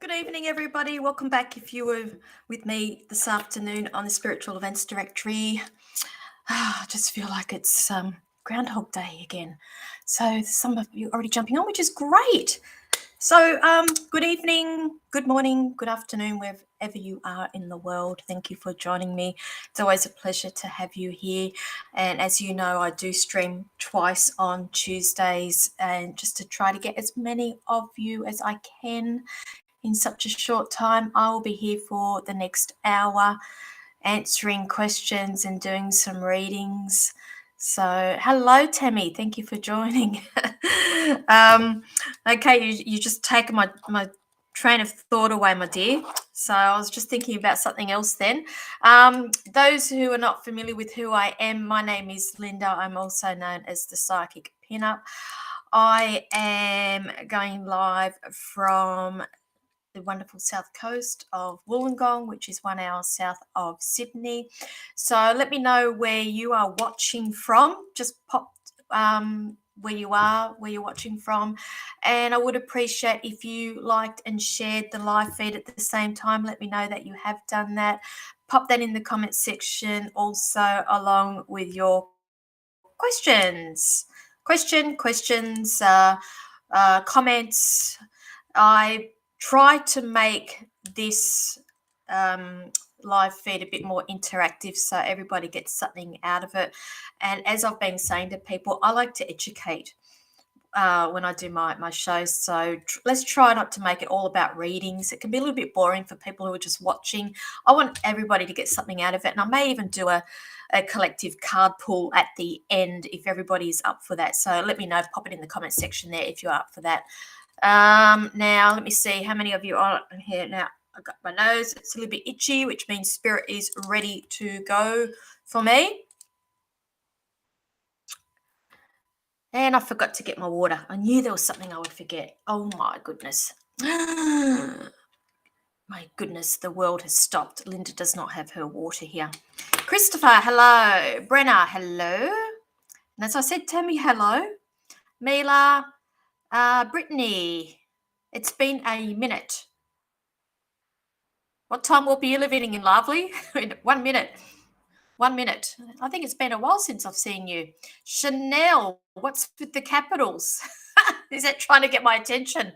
Good evening, everybody. Welcome back. If you were with me this afternoon on the Spiritual Events Directory, I just feel like it's Groundhog Day again. So some of you already jumping on, which is great. So good evening, good morning, good afternoon, wherever you are in the world. Thank you for joining me. It's always a pleasure to have you here. And as you know, I do stream twice on Tuesdays, and just to try to get as many of you as I can in such a short time. I will be here for the next hour answering questions and doing some readings. So hello, Tammy. Thank you for joining. Okay, you just taken my train of thought away, my dear. So I was just thinking about something else then. Those who are not familiar with who I am, my name is Linda. I'm also known as the Psychic Pinup. I am going live from the wonderful south coast of Wollongong, which is 1 hour south of Sydney. So let me know where you are watching from. Just pop where you are, where you're watching from. And I would appreciate if you liked and shared the live feed at the same time. Let me know that you have done that. Pop that in the comment section also, along with your questions, comments. I try to make this live feed a bit more interactive so everybody gets something out of it. And as I've been saying to people, I like to educate when I do my shows. So let's try not to make it all about readings. It can be a little bit boring for people who are just watching. I want everybody to get something out of it. And I may even do a collective card pull at the end if everybody is up for that. So let me know. Pop it in the comment section there if you're up for that. Now, let me see how many of you are on here. Now, I got my nose. It's a little bit itchy, which means spirit is ready to go for me. And I forgot to get my water. I knew there was something I would forget. Oh, my goodness. My goodness, the world has stopped. Linda does not have her water here. Christopher, hello. Brenna, hello. And as I said, Tammy, hello. Mila, Brittany, it's been a minute. What time will be you living in, lovely? 1 minute. 1 minute. I think it's been a while since I've seen you. Chanel, what's with the capitals? Is that trying to get my attention?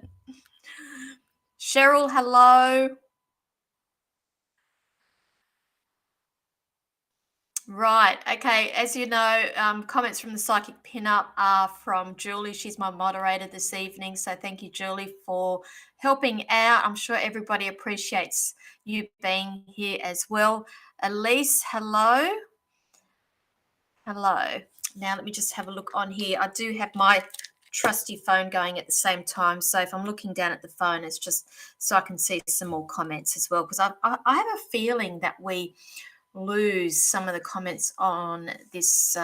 Cheryl, hello. Right. Okay. As you know, comments from the Psychic Pinup are from Julie. She's my moderator this evening. So thank you, Julie, for helping out. I'm sure everybody appreciates you being here as well. Elise, hello. Hello. Now let me just have a look on here. I do have my trusty phone going at the same time. So if I'm looking down at the phone, it's just so I can see some more comments as well. Because I have a feeling that we lose some of the comments on this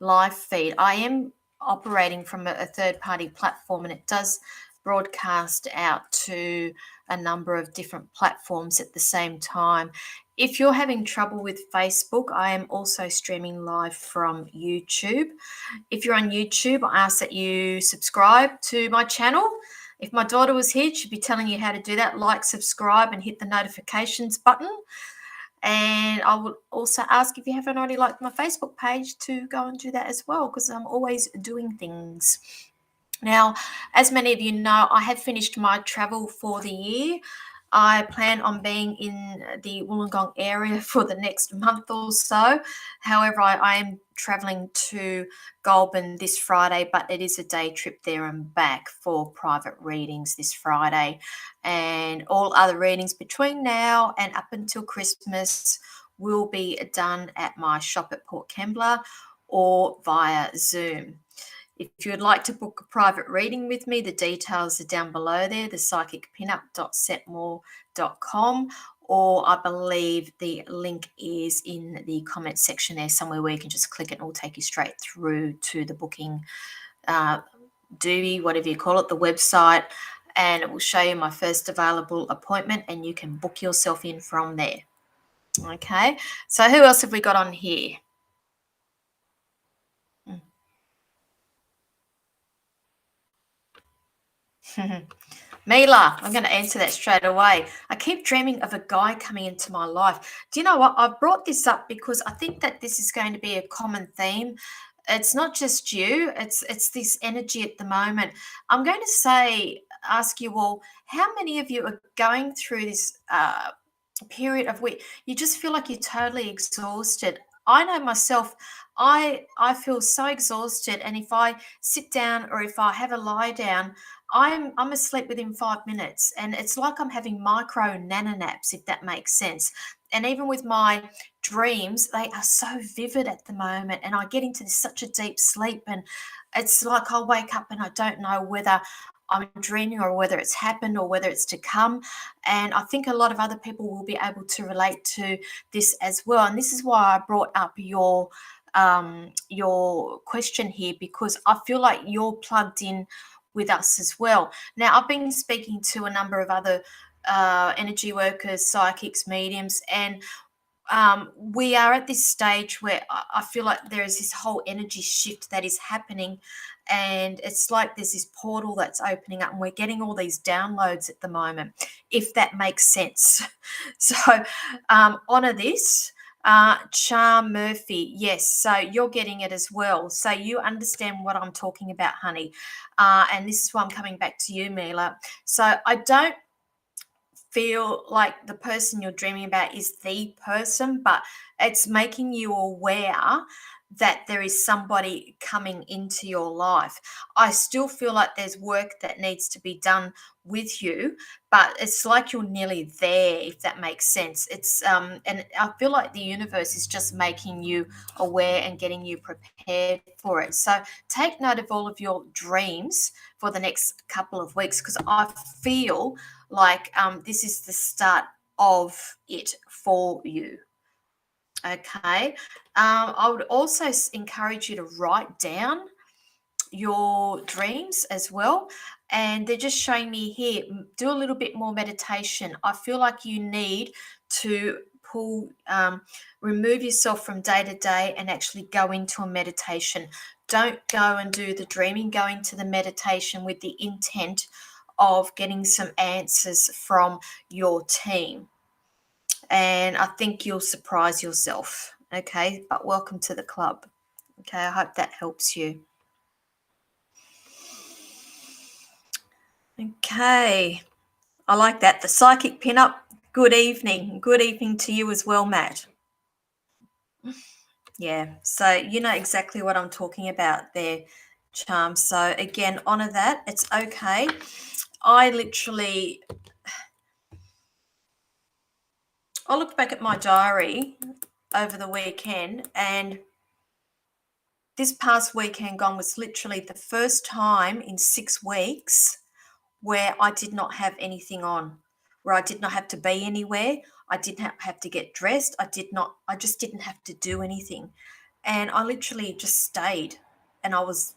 live feed. I am operating from a third-party platform, and it does broadcast out to a number of different platforms at the same time. If you're having trouble with Facebook, I am also streaming live from YouTube. If you're on YouTube, I ask that you subscribe to my channel. If my daughter was here, she'd be telling you how to do that. Like, subscribe, and hit the notifications button. And I will also ask if you haven't already liked my Facebook page to go and do that as well, because I'm always doing things. Now, as many of you know, I have finished my travel for the year. I plan on being in the Wollongong area for the next month or so. However, I am travelling to Goulburn this Friday, but it is a day trip there and back for private readings this Friday. And all other readings between now and up until Christmas will be done at my shop at Port Kembla or via Zoom. If you would like to book a private reading with me, the details are down below there, thepsychicpinup.setmore.com, or I believe the link is in the comment section there somewhere where you can just click it and it will take you straight through to the booking doobie, whatever you call it, the website, and it will show you my first available appointment and you can book yourself in from there. Okay, so who else have we got on here? Mila, I'm going to answer that straight away. I keep dreaming of a guy coming into my life. Do you know what? I've brought this up because I think that this is going to be a common theme. It's not just you, it's this energy at the moment. I'm going to ask you all, how many of you are going through this period of where you just feel like you're totally exhausted? I know myself, I feel so exhausted, and if I sit down or if I have a lie down, I'm asleep within 5 minutes, and it's like I'm having micro nano naps, if that makes sense. And even with my dreams, they are so vivid at the moment, and I get into such a deep sleep, and it's like I'll wake up and I don't know whether I'm dreaming or whether it's happened or whether it's to come. And I think a lot of other people will be able to relate to this as well. And this is why I brought up your question here, because I feel like you're plugged in with us as well. Now, I've been speaking to a number of other energy workers, psychics, mediums, and we are at this stage where I feel like there is this whole energy shift that is happening, and it's like there's this portal that's opening up, and we're getting all these downloads at the moment, if that makes sense. So honor this. Charm Murphy, yes, so you're getting it as well, so you understand what I'm talking about, honey. And this is why I'm coming back to you, Mila. So I don't feel like the person you're dreaming about is the person, but it's making you aware that there is somebody coming into your life. I still feel like there's work that needs to be done with you, but it's like you're nearly there, if that makes sense. It's and I feel like the universe is just making you aware and getting you prepared for it. So take note of all of your dreams for the next couple of weeks, because I feel like this is the start of it for you. Okay. I would also encourage you to write down your dreams as well. And they're just showing me here, do a little bit more meditation. I feel like you need to remove yourself from day to day and actually go into a meditation. Don't go and do the dreaming, go into the meditation with the intent of getting some answers from your team. And I think you'll surprise yourself. Okay, but welcome to the club. Okay, I hope that helps you. Okay, I like that. The psychic pinup. Good evening. Good evening to you as well, Matt. Yeah, so you know exactly what I'm talking about there, Charm. So again, honor that. It's okay. I looked back at my diary over the weekend, and this past weekend gone was literally the first time in 6 weeks where I did not have anything on, where I did not have to be anywhere. I didn't have to get dressed. I just didn't have to do anything. And I literally just stayed, and I was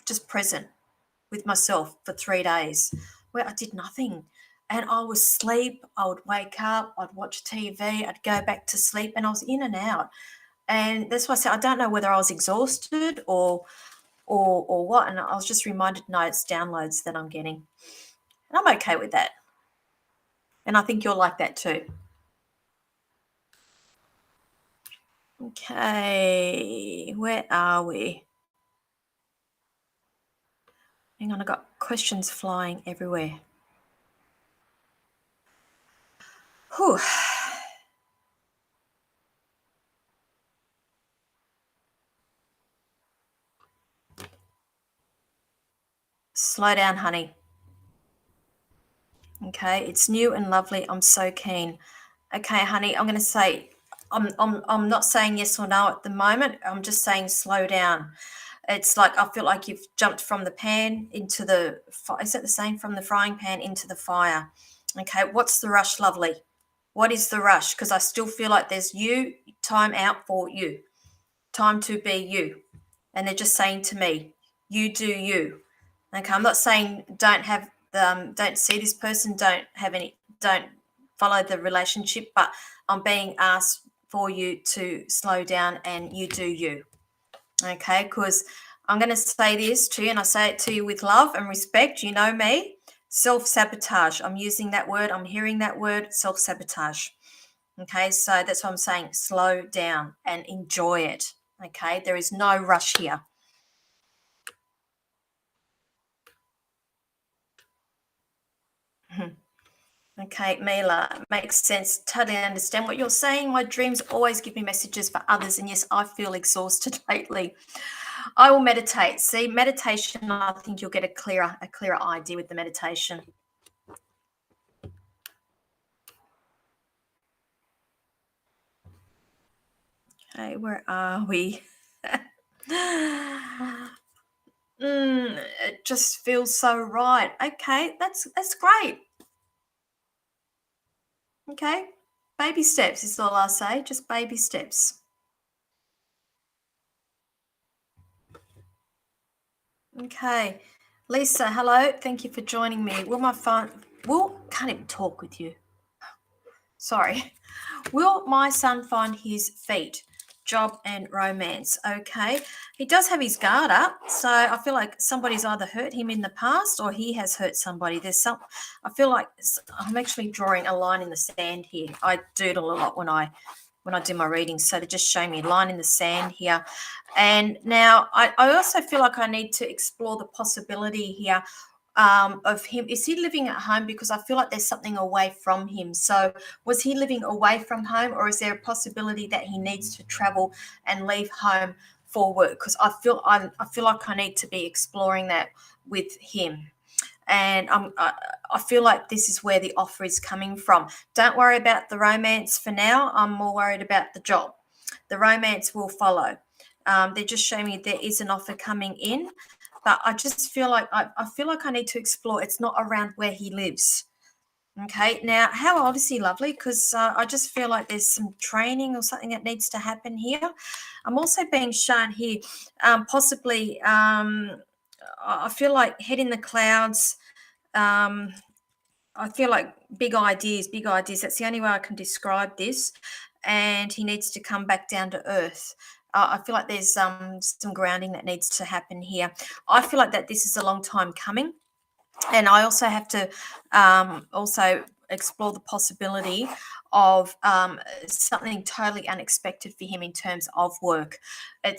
just present with myself for 3 days where I did nothing. And I would sleep, I would wake up, I'd watch TV, I'd go back to sleep, and I was in and out. And that's why I said I don't know whether I was exhausted or what. And I was just reminded, no, it's downloads that I'm getting. And I'm okay with that. And I think you're like that too. Okay, where are we? Hang on, I got questions flying everywhere. Whew. Slow down, honey. Okay, it's new and lovely. I'm so keen. Okay, honey, I'm going to say, I'm not saying yes or no at the moment. I'm just saying slow down. It's like I feel like you've jumped from the pan into the is it the same, from the frying pan into the fire? Okay, what's the rush, lovely? What is the rush? Because I still feel like there's time out for you, time to be you. And they're just saying to me, you do you. Okay, I'm not saying don't see this person, don't follow the relationship, but I'm being asked for you to slow down and you do you. Okay, because I'm going to say this to you, and I say it to you with love and respect. You know me. Self-sabotage. I'm using that word. I'm hearing that word, self-sabotage. Okay, so that's what I'm saying. Slow down and enjoy it. Okay, there is no rush here. Mhm. Okay, Mila, makes sense. Totally understand what you're saying. My dreams always give me messages for others, and yes, I feel exhausted lately. I will meditate. See, meditation, I think you'll get a clearer idea with the meditation. Okay, where are we? It just feels so right. Okay, that's great. Okay, baby steps is all I say. Just baby steps. Okay, Lisa, hello. Thank you for joining me. Will my phone? Will can't even talk with you. Sorry. Will my son find his feet? Job and romance. Okay. He does have his guard up. So I feel like somebody's either hurt him in the past or he has hurt somebody. I feel like I'm actually drawing a line in the sand here. I doodle a lot when I do my readings. So they're just showing me a line in the sand here. And now I also feel like I need to explore the possibility here of him. Is he living at home? Because I feel like there's something away from him. So was he living away from home, or is there a possibility that he needs to travel and leave home for work? Because I feel like I need to be exploring that with him. And I feel like this is where the offer is coming from. Don't worry about the romance for now. I'm more worried about the job. The romance will follow. They're just showing me there is an offer coming in, but I just feel like I feel like I need to explore. It's not around where he lives. Okay, now how old is he, lovely? Because I just feel like there's some training or something that needs to happen here. I'm also being shown here, possibly. I feel like head in the clouds. Um, I feel like big ideas, big ideas. That's the only way I can describe this. And he needs to come back down to earth. I feel like there's some grounding that needs to happen here. I feel like that this is a long time coming, and I also have to also explore the possibility of something totally unexpected for him in terms of work. I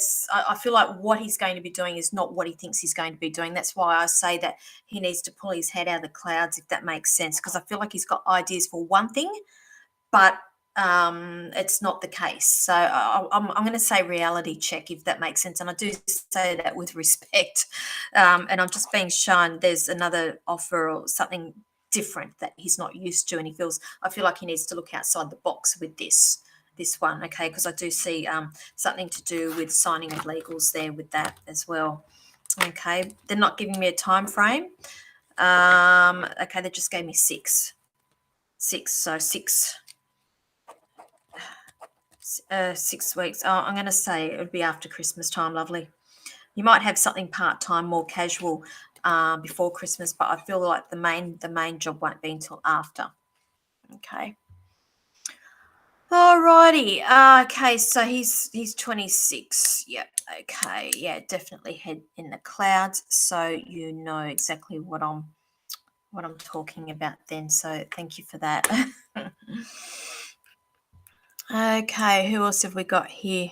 feel like what he's going to be doing is not what he thinks he's going to be doing. That's why I say that he needs to pull his head out of the clouds, if that makes sense, because I feel like he's got ideas for one thing, but it's not the case. So I'm going to say reality check, if that makes sense. And I do say that with respect. And I'm just being shown there's another offer or something different that he's not used to. And I feel like he needs to look outside the box with this one. Okay. Because I do see something to do with signing of legals there with that as well. Okay. They're not giving me a time frame. Okay. They just gave me six. So 6 weeks. Oh, I'm going to say it would be after Christmas time, lovely. You might have something part-time, more casual before Christmas, but I feel like the main job won't be until after. Okay. Alrighty. Okay, so he's 26. Yep. Okay. Yeah, definitely head in the clouds. So you know exactly what I'm talking about then. So thank you for that. Okay, who else have we got here?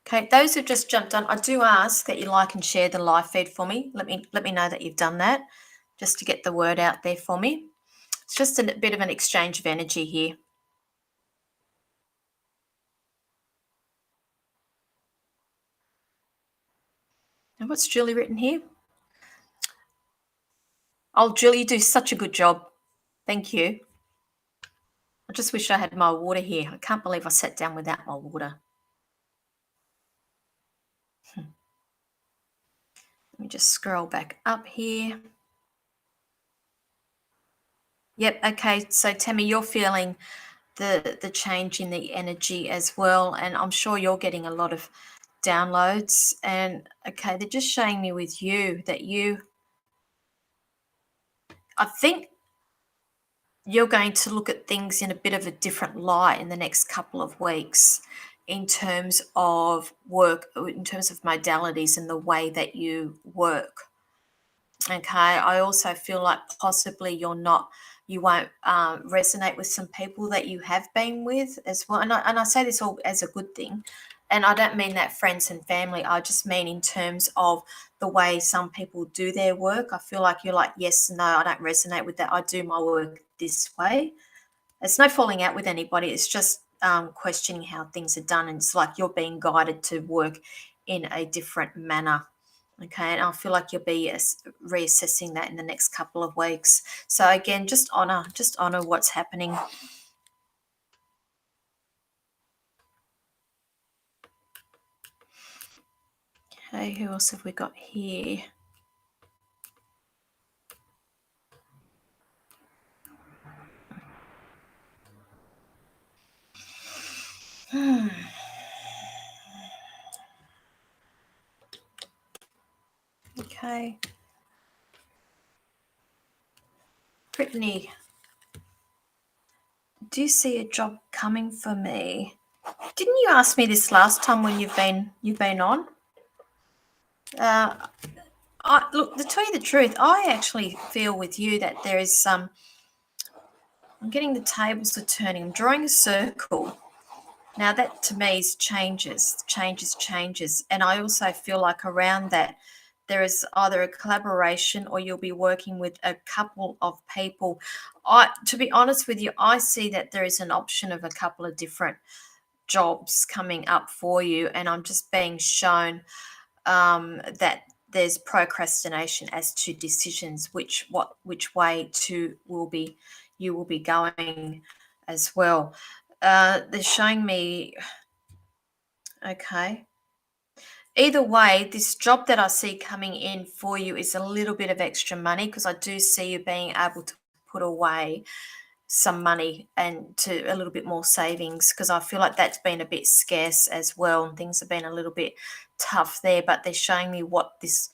Okay, those who've just jumped on, I do ask that you like and share the live feed for me. Let me know that you've done that, just to get the word out there for me. It's just a bit of an exchange of energy here. And what's Julie written here? Oh, Julie, you do such a good job. Thank you. I just wish I had my water here. I can't believe I sat down without my water. Let me just scroll back up here. Yep. Okay. So Tammy, you're feeling the change in the energy as well, and I'm sure you're getting a lot of downloads. And okay, they're just showing me with you that I think you're going to look at things in a bit of a different light in the next couple of weeks. in terms of work, in terms of modalities and the way that you work. Okay, I also feel like possibly you won't resonate with some people that you have been with as well. And I say this all as a good thing. And I don't mean that friends and family. I just mean in terms of the way some people do their work. I feel like you're like, yes, no, I don't resonate with that. I do my work this way. It's no falling out with anybody. It's just questioning how things are done. And it's like you're being guided to work in a different manner. Okay, and I feel like you'll be reassessing that in the next couple of weeks. So again, just honor what's happening. Okay, who else have we got here? Okay, Brittany, do you see a job coming for me? Didn't you ask me this last time when you've been on? Look, to tell you the truth, I actually feel with you that there is some. I'm getting the tables are turning. I'm drawing a circle. Now that to me is changes. And I also feel like around that there is either a collaboration or you'll be working with a couple of people. To be honest with you, I see that there is an option of a couple of different jobs coming up for you, and I'm just being shown that there's procrastination as to decisions, which way you will be going as well. They're showing me, okay. Either way, this job that I see coming in for you is a little bit of extra money because I do see you being able to put away some money and to a little bit more savings because I feel like that's been a bit scarce as well and things have been a little bit tough there. But they're showing me what's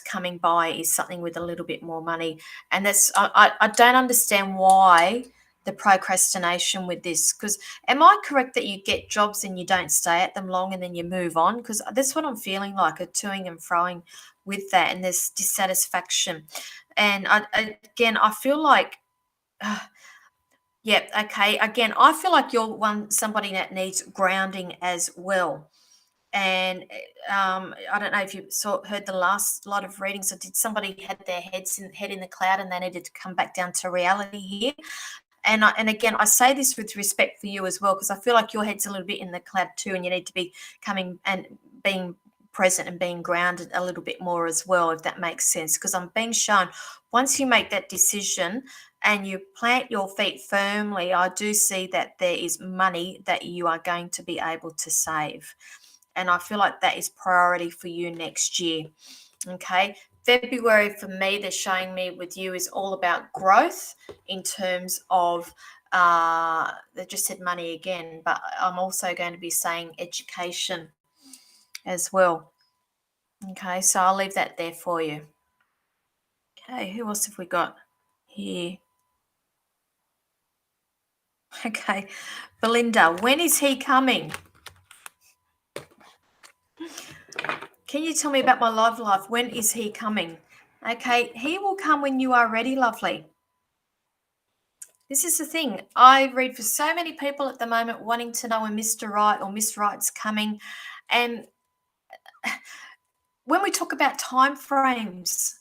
coming by is something with a little bit more money. And that's I don't understand why the procrastination with this, because am I correct that you get jobs and you don't stay at them long and then you move on? Because that's what I'm feeling like, a toing and froing with that, and there's dissatisfaction. And again, I feel like yep, okay. Again, I feel like you're somebody that needs grounding as well. And I don't know if you heard the last lot of readings. Or did somebody had their head in the cloud and they needed to come back down to reality here? And again, I say this with respect for you as well because I feel like your head's a little bit in the cloud too, and you need to be coming and being present and being grounded a little bit more as well, if that makes sense. Because I'm being shown once you make that decision and you plant your feet firmly, I do see that there is money that you are going to be able to save. And I feel like that is priority for you next year. Okay. February for me, they're showing me with you is all about growth in terms of, they just said money again, but I'm also going to be saying education as well. Okay. So I'll leave that there for you. Okay. Who else have we got here? Okay. Belinda, when is he coming? Can you tell me about my love life? When is he coming? Okay, he will come when you are ready, lovely. This is the thing. I read for so many people at the moment wanting to know when Mr. Right or Miss Right's coming. And when we talk about time frames,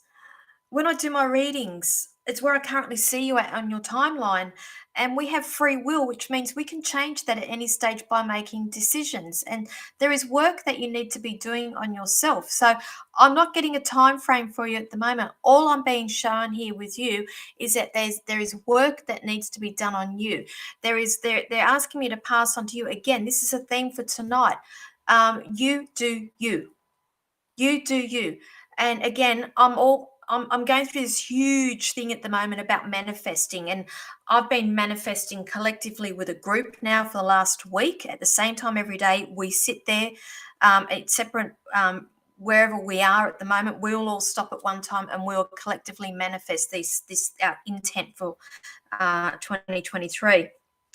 when I do my readings, it's where I currently see you at on your timeline. And we have free will, which means we can change that at any stage by making decisions. And there is work that you need to be doing on yourself. So I'm not getting a time frame for you at the moment. All I'm being shown here with you is that there is work that needs to be done on you. They're asking me to pass on to you again. This is a theme for tonight. You do you. You do you. And again, I'm going through this huge thing at the moment about manifesting, and I've been manifesting collectively with a group now for the last week. At the same time, every day we sit there, it's separate. Wherever we are at the moment, we'll all stop at one time and we'll collectively manifest this intent for 2023.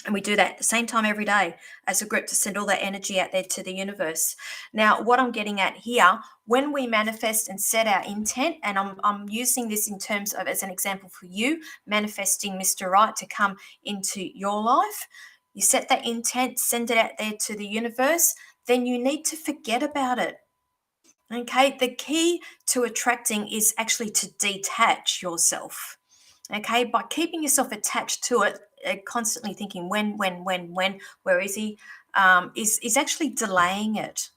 And we do that at the same time every day as a group to send all that energy out there to the universe. Now, what I'm getting at here, when we manifest and set our intent, and I'm using this in terms of as an example for you, manifesting Mr. Right to come into your life, you set that intent, send it out there to the universe, then you need to forget about it. Okay, the key to attracting is actually to detach yourself. Okay, by keeping yourself attached to it, constantly thinking when, where is he, is actually delaying it.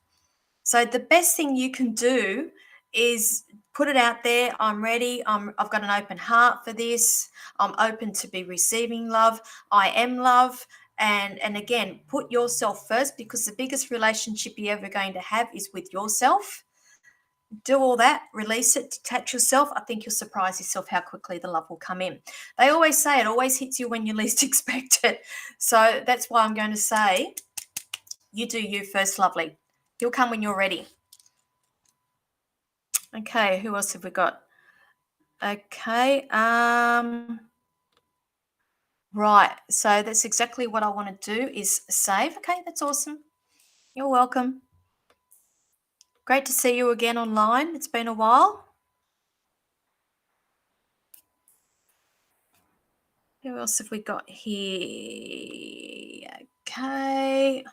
So the best thing you can do is put it out there. I'm ready. I've got an open heart for this. I'm open to be receiving love. I am love. And again, put yourself first, because the biggest relationship you're ever going to have is with yourself. Do all that, release it, detach yourself. I think you'll surprise yourself how quickly the love will come in. They always say it always hits you when you least expect it. So that's why I'm going to say, you do you first, lovely. He'll come when you're ready. Okay, who else have we got? Okay, right. So that's exactly what I want to do, is save. Okay, that's awesome. You're welcome. Great to see you again online. It's been a while. Who else have we got here? Okay.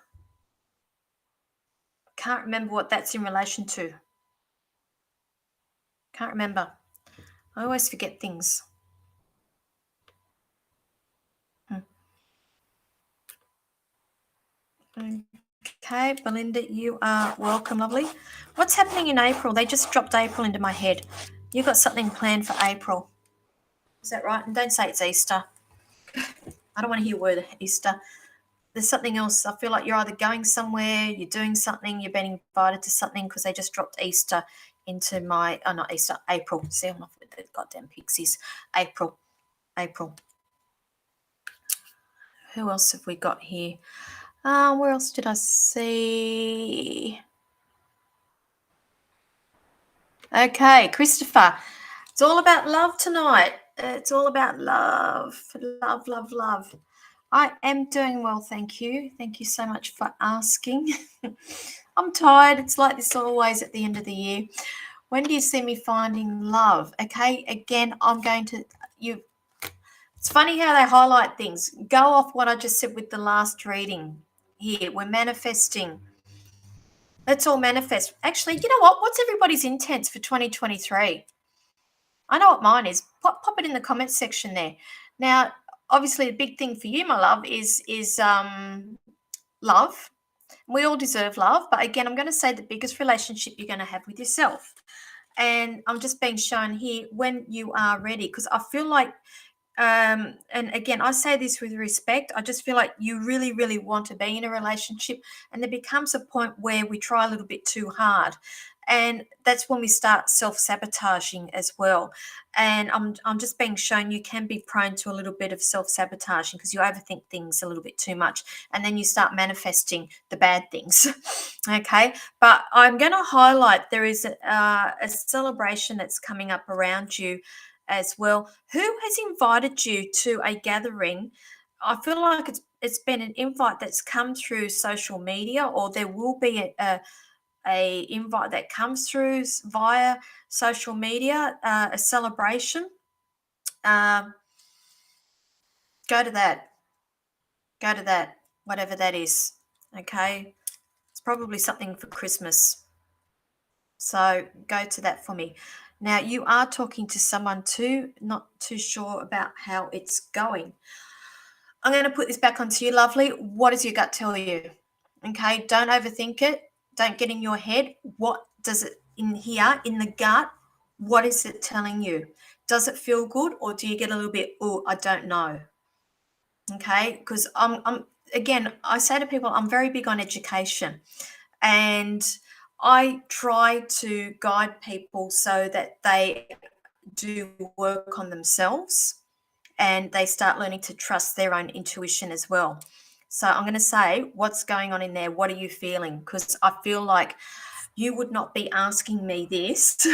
Can't remember what that's in relation to. Can't remember. I always forget things. Okay, Belinda, you are welcome, lovely. What's happening in April? They just dropped April into my head. You've got something planned for April. Is that right? And don't say it's Easter. I don't want to hear word Easter. There's something else. I feel like you're either going somewhere, you're doing something, you're being invited to something, because they just dropped Easter into my, not Easter, April. See, I'm off with the goddamn pixies. April. Who else have we got here? Where else did I see? Okay, Christopher. It's all about love tonight. It's all about love. Love, love, love. I am doing well, thank you. Thank you so much for asking. I'm tired. It's like this always at the end of the year. When do you see me finding love? Okay, again, I'm going to you. It's funny how they highlight things. Go off what I just said with the last reading here. We're manifesting. Let's all manifest. Actually, you know what? What's everybody's intents for 2023? I know what mine is. Pop it in the comments section there. Now, obviously, the big thing for you, my love, is love. We all deserve love, but again, I'm going to say the biggest relationship you're going to have with yourself. And I'm just being shown here when you are ready, because I feel like, and again, I say this with respect, I just feel like you really, really want to be in a relationship, and there becomes a point where we try a little bit too hard. And that's when we start self-sabotaging as well. And I'm just being shown you can be prone to a little bit of self-sabotaging, because you overthink things a little bit too much, and then you start manifesting the bad things. Okay, but I'm going to highlight there is a celebration that's coming up around you as well. Who has invited you to a gathering? I feel like it's been an invite that's come through social media, or there will be a invite that comes through via social media, a celebration. Um, go to that. Go to that, whatever that is. Okay, it's probably something for Christmas. So go to that for me. Now, you are talking to someone too, not too sure about how it's going. I'm going to put this back onto you, lovely. What does your gut tell you? Okay, don't overthink it. Don't get in your head. What does it in here, in the gut? What is it telling you? Does it feel good, or do you get a little bit, oh, I don't know? Okay, because I'm again, I say to people, I'm very big on education, and I try to guide people so that they do work on themselves and they start learning to trust their own intuition as well. So I'm going to say, what's going on in there? What are you feeling? Because I feel like you would not be asking me this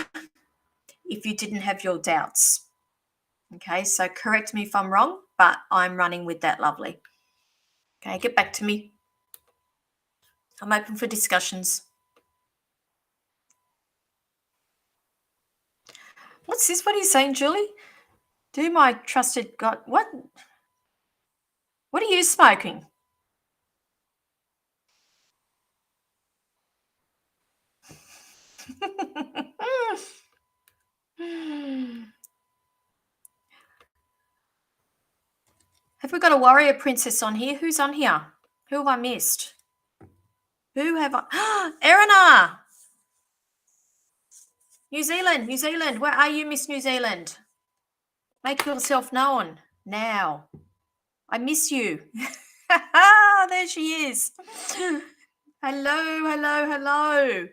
if you didn't have your doubts. Okay, so correct me if I'm wrong, but I'm running with that, lovely. Okay, get back to me. I'm open for discussions. What's this? What are you saying, Julie? Do my trusted God. What? What are you smoking? Have we got a warrior princess on here? Who's on here? Who have I missed? Who have I? Erina! New Zealand, New Zealand. Where are you, Miss New Zealand? Make yourself known now. I miss you. There she is. Hello, hello, hello.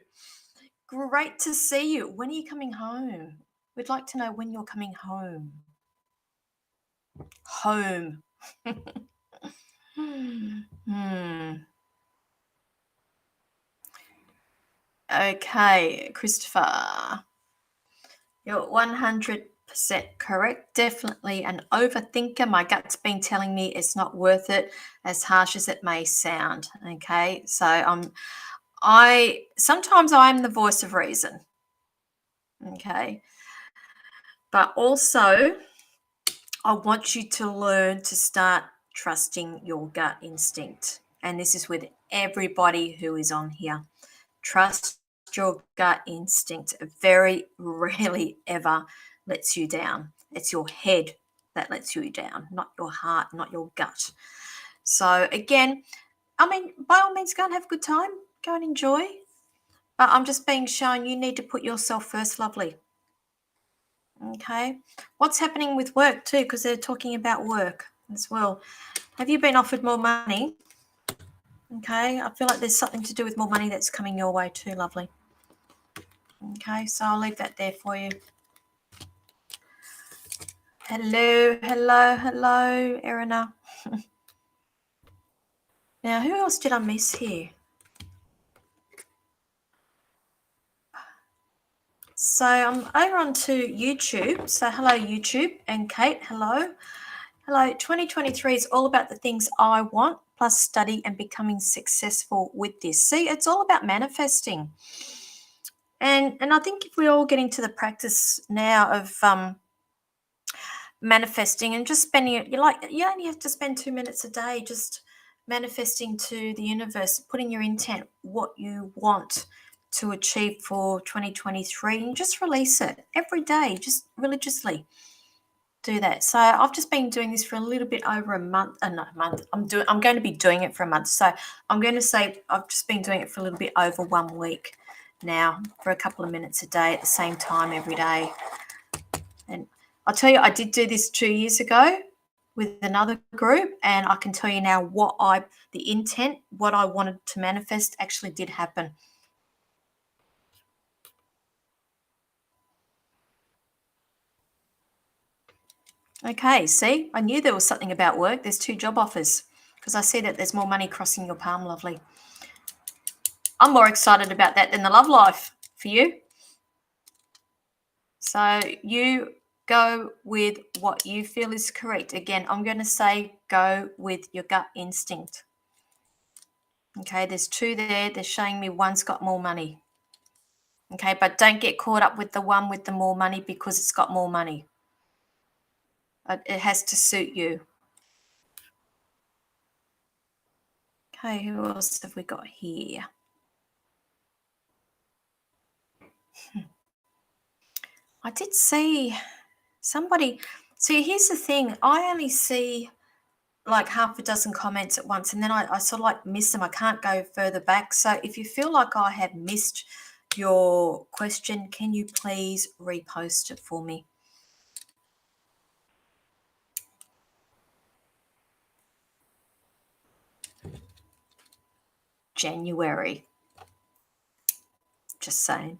Great to see you. When are you coming home? We'd like to know when you're coming home. Home. Okay, Christopher. You're 100% correct. Definitely an overthinker. My gut's been telling me it's not worth it, as harsh as it may sound. Okay, so I sometimes I'm the voice of reason. Okay, but also I want you to learn to start trusting your gut instinct, and this is with everybody who is on here. Trust your gut instinct. It very rarely ever lets you down. It's your head that lets you down, not your heart, not your gut. So again, I mean, by all means, go and have a good time. Go and enjoy. But I'm just being shown you need to put yourself first, lovely. Okay. What's happening with work too? Because they're talking about work as well. Have you been offered more money? Okay. I feel like there's something to do with more money that's coming your way too, lovely. Okay. So I'll leave that there for you. Hello, hello, hello, Erina. Now, who else did I miss here? So I'm over onto YouTube. So hello, YouTube, and Kate, hello. Hello, 2023 is all about the things I want, plus study and becoming successful with this. See, it's all about manifesting. And I think if we all get into the practice now of manifesting and just spending it, you only have to spend 2 minutes a day just manifesting to the universe, putting your intent, what you want to achieve for 2023, and just release it every day, just religiously do that. So I've just been doing this for a little bit over a month. Not a month. I'm going to be doing it for a month. So I'm going to say I've just been doing it for a little bit over 1 week now, for a couple of minutes a day at the same time every day. And I'll tell you, I did do this 2 years ago with another group, and I can tell you now the intent, what I wanted to manifest actually did happen. Okay, see, I knew there was something about work. There's 2 job offers because I see that there's more money crossing your palm, lovely. I'm more excited about that than the love life for you. So you go with what you feel is correct. Again, I'm going to say go with your gut instinct. Okay, there's 2 there. They're showing me one's got more money. Okay, but don't get caught up with the one with the more money because it's got more money. It has to suit you. Okay, who else have we got here? I did see somebody. See, here's the thing. I only see like half a dozen comments at once, and then I sort of like miss them. I can't go further back. So if you feel like I have missed your question, can you please repost it for me? January. Just saying.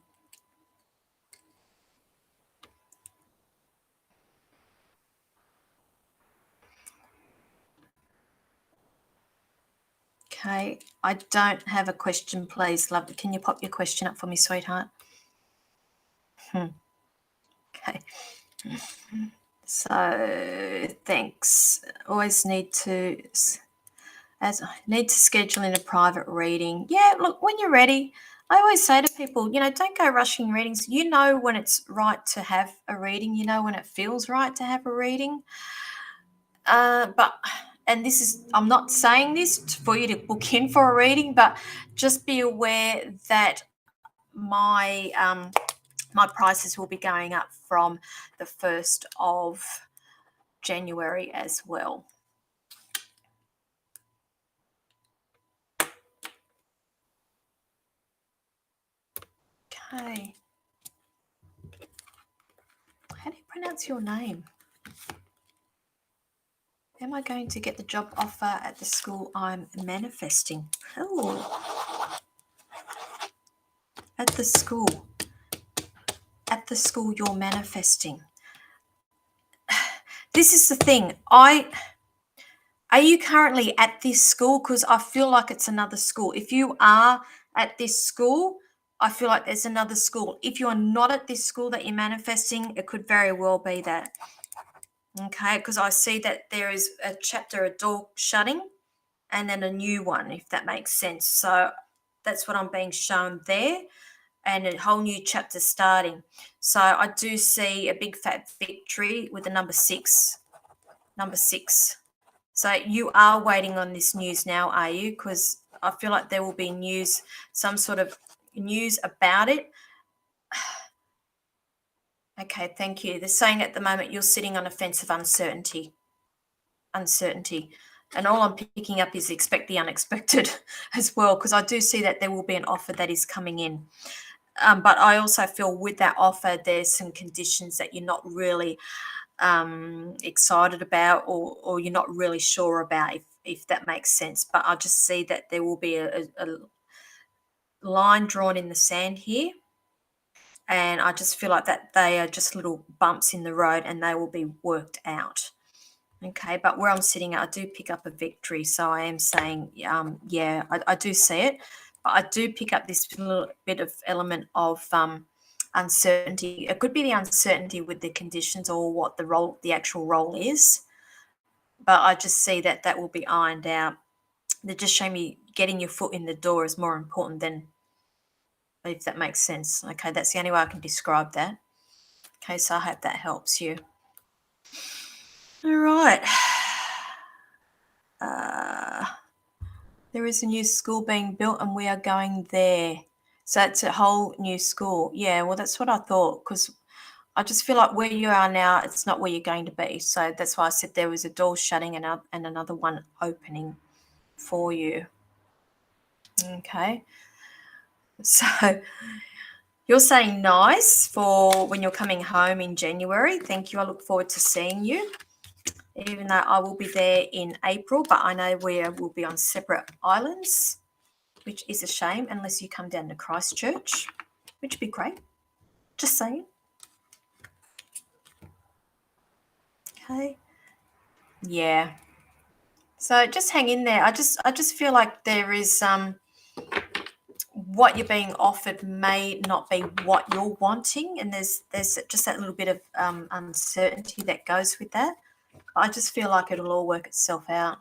Okay, I don't have a question, please, love. Can you pop your question up for me, sweetheart? Okay. So, thanks. Always need to As I need to schedule in a private reading. Yeah, look, when you're ready, I always say to people, don't go rushing readings. You know when it's right to have a reading. You know when it feels right to have a reading. And this is, I'm not saying this for you to book in for a reading, but just be aware that my my prices will be going up from the 1st of January as well. Okay. How do you pronounce your name? Am I going to get the job offer at the school I'm manifesting? Oh, at the school. At the school you're manifesting. This is the thing. Are you currently at this school? Because I feel like it's another school. If you are at this school, I feel like there's another school. If you are not at this school that you're manifesting, it could very well be that. Okay, because I see that there is a chapter, a door shutting, and then a new one, if that makes sense. So that's what I'm being shown there, and a whole new chapter starting. So I do see a big fat victory with the number 6. Number 6. So you are waiting on this news now, are you? Because I feel like there will be news, some sort of news about it. Okay, thank you. They're saying at the moment you're sitting on a fence of uncertainty. And all I'm picking up is expect the unexpected as well, because I do see that there will be an offer that is coming in. But I also feel with that offer, there's some conditions that you're not really excited about, or you're not really sure about, if that makes sense. But I just see that there will be a line drawn in the sand here. And I just feel like that they are just little bumps in the road and they will be worked out. Okay, but where I'm sitting at, I do pick up a victory. So I am saying, yeah, I do see it. But I do pick up this little bit of element of uncertainty. It could be the uncertainty with the conditions or what the actual role is. But I just see that that will be ironed out. They're just showing me getting your foot in the door is more important than, if that makes sense. Okay, that's the only way I can describe that. Okay, so I hope that helps you. All right. There is a new school being built and we are going there. So it's a whole new school. Yeah, well, that's what I thought, because I just feel like where you are now, it's not where you're going to be. So that's why I said there was a door shutting and another one opening for you. Okay. So you're saying nice for when you're coming home in January. Thank you. I look forward to seeing you, even though I will be there in April, but I know we will be on separate islands, which is a shame unless you come down to Christchurch, which would be great. Just saying. Okay. Yeah. So just hang in there. I just feel like there is what you're being offered may not be what you're wanting, and there's just that little bit of uncertainty that goes with that. I just feel like it'll all work itself out.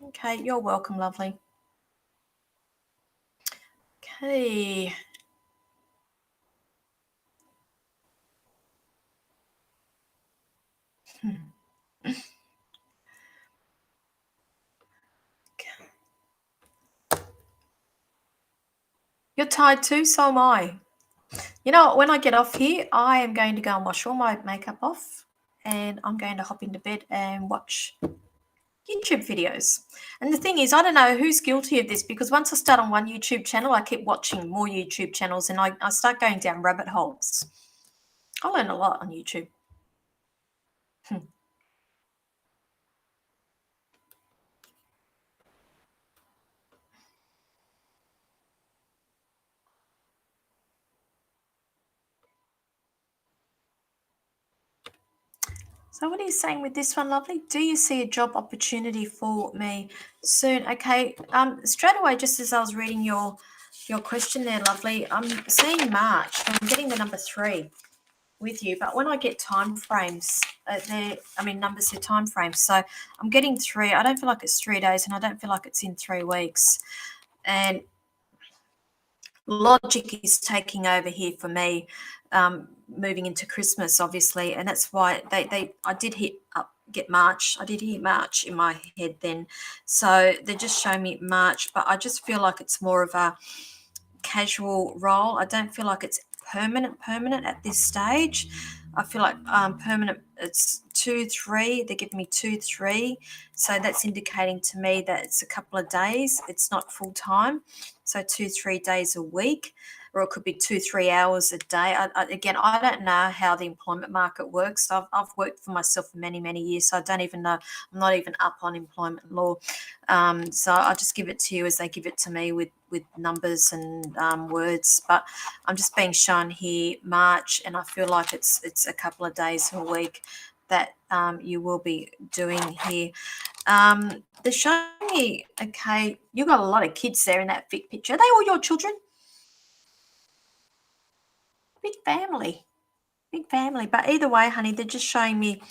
Okay, you're welcome, lovely. Okay. You're tired too, so am I. You know what, when I get off here, I am going to go and wash all my makeup off, and I'm going to hop into bed and watch YouTube videos. And the thing is, I don't know who's guilty of this, because once I start on one YouTube channel, I keep watching more YouTube channels and I start going down rabbit holes. I learn a lot on YouTube. So what are you saying with this one, lovely? Do you see a job opportunity for me soon? Okay, straight away, just as I was reading your question there, lovely, I'm seeing March. I'm getting the number 3. with you, but when I get time frames, numbers, they're time frames. So I'm getting 3. I don't feel like it's 3 days, and I don't feel like it's in 3 weeks. And logic is taking over here for me, moving into Christmas, obviously, and that's why I did get March. I did hit March in my head then, so they're just showing me March, but I just feel like it's more of a casual role. I don't feel like it's permanent at this stage. I feel like permanent, it's 2-3. They're giving me 2-3, so that's indicating to me that it's a couple of days. It's not full time, so 2-3 days a week, or it could be 2-3 hours a day. Again, I don't know how the employment market works. I've worked for myself for many years, so I don't even know. I'm not even up on employment law, so I'll just give it to you as they give it to me with numbers and words. But I'm just being shown here March, and I feel like it's a couple of days a week that you will be doing here. They're showing me, okay, you've got a lot of kids there in that big picture. Are they all your children? Big family. But either way, honey, they're just showing me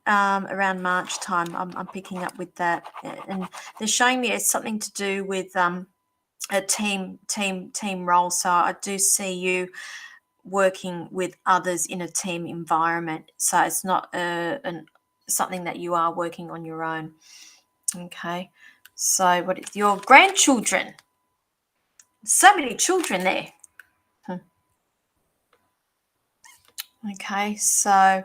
around March time. I'm picking up with that, and they're showing me it's something to do with a team role. So I do see you working with others in a team environment. So it's not something that you are working on your own. Okay. So what is your grandchildren? So many children there. Okay. So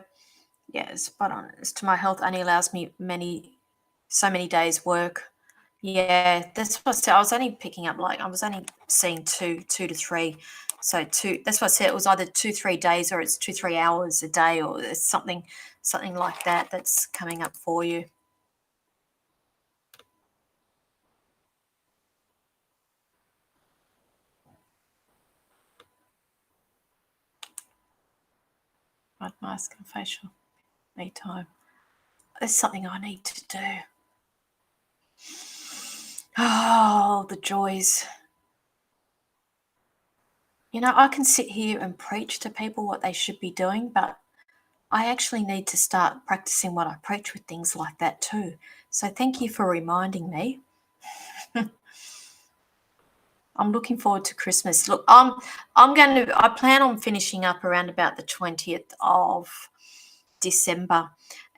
yeah, spot on. As to my health only allows me so many days work. Yeah, that's what I said. I was only picking up, like, I was only seeing 2 to 3. So that's what I said. It was either 2-3 days, or it's 2-3 hours a day, or it's something like that that's coming up for you. Mud mask and facial me time. There's something I need to do. Oh, the joys. You know, I can sit here and preach to people what they should be doing, but I actually need to start practicing what I preach with things like that too. So thank you for reminding me. I'm looking forward to Christmas. Look, I plan on finishing up around about the 20th of December.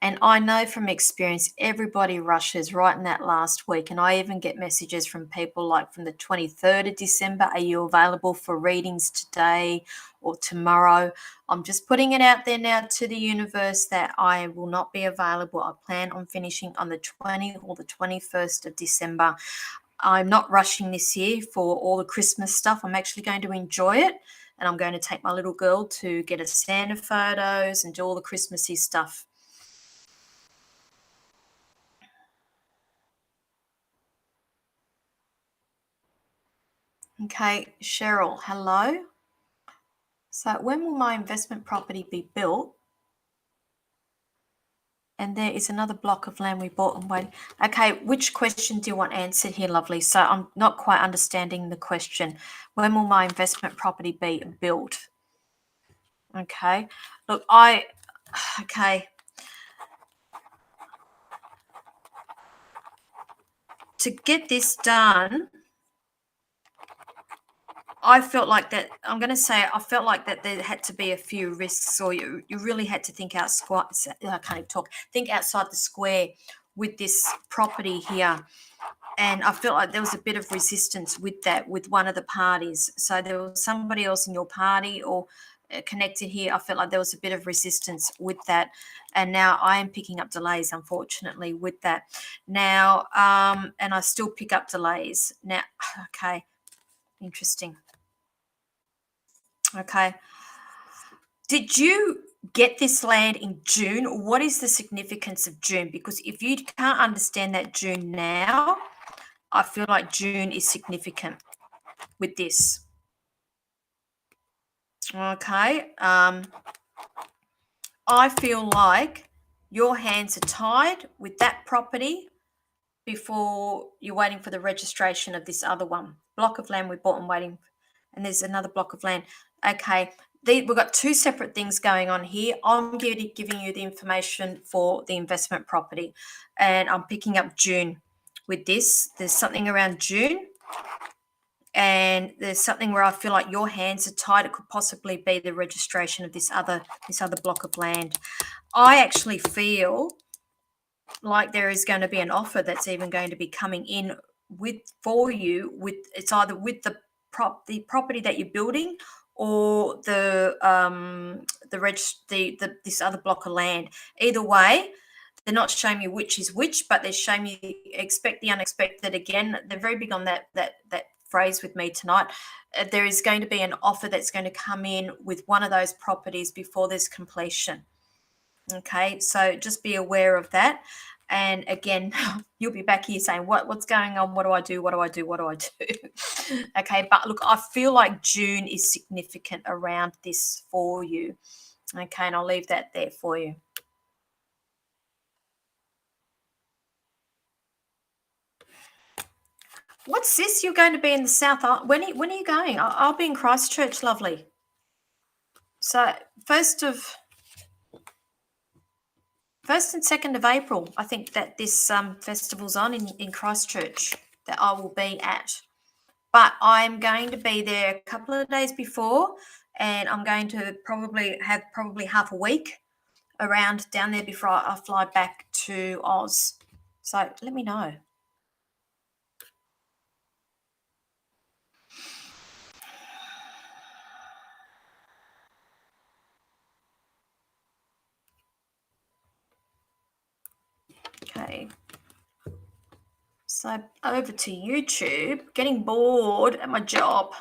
And I know from experience, everybody rushes right in that last week. And I even get messages from people like from the 23rd of December, are you available for readings today or tomorrow? I'm just putting it out there now to the universe that I will not be available. I plan on finishing on the 20th or the 21st of December. I'm not rushing this year for all the Christmas stuff. I'm actually going to enjoy it. And I'm going to take my little girl to get a Santa photos and do all the Christmassy stuff. Okay, Cheryl, hello. So when will my investment property be built? And there is another block of land we bought and waiting. Okay, which question do you want answered here, lovely? So I'm not quite understanding the question. When will my investment property be built? Okay, look, okay. To get this done, I felt like that. I'm going to say I felt like that there had to be a few risks, or you really had to think outside. I can't even talk. Think outside the square with this property here, and I felt like there was a bit of resistance with that with one of the parties. So there was somebody else in your party or connected here. I felt like there was a bit of resistance with that, and now I am picking up delays, unfortunately, with that. Now, and I still pick up delays now. Okay, interesting. Okay. Did you get this land in June? What is the significance of June? Because if you can't understand that June now, I feel like June is significant with this. Okay. I feel like your hands are tied with that property before you're waiting for the registration of this other one. Block of land we bought and waiting. And there's another block of land. Okay. we've got two separate things going on here. I'm giving you the information for the investment property, and I'm picking up June with this. There's something around June, and there's something where I feel like your hands are tied. It could possibly be the registration of this other block of land. I actually feel like there is going to be an offer that's even going to be coming in for you. With it's either with the property that you're building, or this other block of land. Either way, they're not showing you which is which, but they're showing you expect the unexpected. Again, they're very big on that phrase with me tonight. There is going to be an offer that's going to come in with one of those properties before there's completion. Okay, so just be aware of that. And again, you'll be back here saying, what's going on? What do I do? What do I do? What do I do? Okay, but look, I feel like June is significant around this for you. Okay, and I'll leave that there for you. What's this? You're going to be in the South. When are you going? I'll be in Christchurch, lovely. So 1st and 2nd of April, I think that this festival's on in Christchurch that I will be at. But I'm going to be there a couple of days before, and I'm going to probably have half a week around down there before I fly back to Oz. So let me know. Okay. So over to YouTube, getting bored at my job.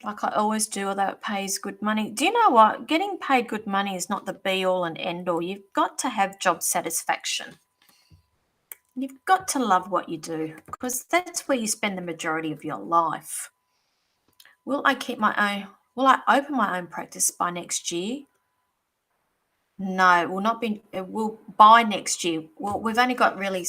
Like I always do, although it pays good money. Do you know what? Getting paid good money is not the be all and end all. You've got to have job satisfaction. You've got to love what you do, because that's where you spend the majority of your life. Will I open my own practice by next year? No, it will not be. It will by next year. Well, we've only got really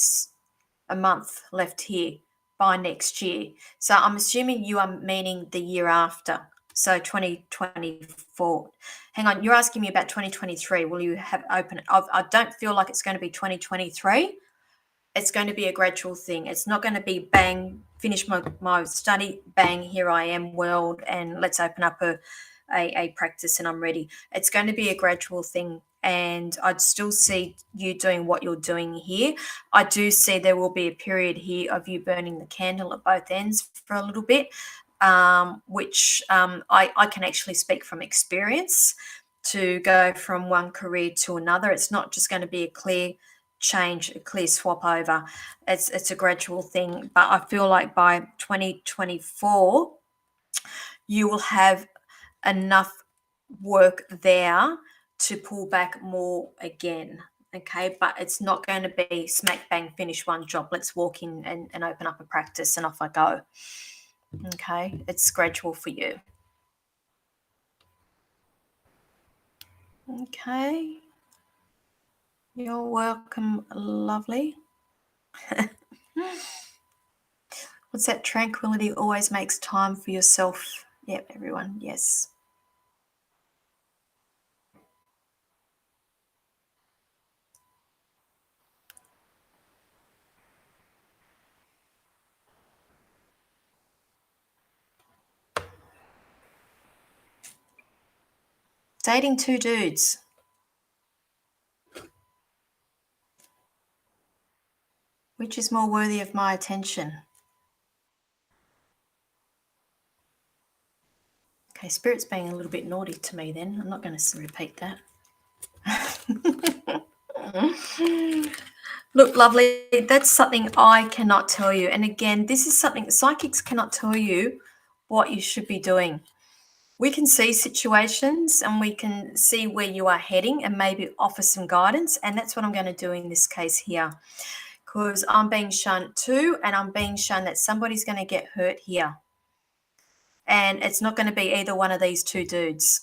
a month left here by next year. So I'm assuming you are meaning the year after. So 2024. Hang on, you're asking me about 2023. Will you have open? I don't feel like it's going to be 2023. It's going to be a gradual thing. It's not going to be bang, finish my study, bang, here I am, world, and let's open up a practice and I'm ready. It's going to be a gradual thing. And I'd still see you doing what you're doing here. I do see there will be a period here of you burning the candle at both ends for a little bit, which I can actually speak from experience to go from one career to another. It's not just going to be a clear change, a clear swap over. It's a gradual thing. But I feel like by 2024, you will have enough work there to pull back more again. Okay, but it's not going to be smack bang, finish one job, let's walk in and open up a practice and off I go. Okay, it's gradual for you. Okay, you're welcome, lovely. What's that? Tranquility always makes time for yourself. Yep, everyone, yes. Dating two dudes. Which is more worthy of my attention? Okay, Spirit's being a little bit naughty to me then. I'm not going to repeat that. Look, lovely, that's something I cannot tell you. And again, this is something psychics cannot tell you what you should be doing. We can see situations and we can see where you are heading and maybe offer some guidance. And that's what I'm going to do in this case here, because I'm being shown too, and I'm being shown that somebody's going to get hurt here. And it's not going to be either one of these two dudes.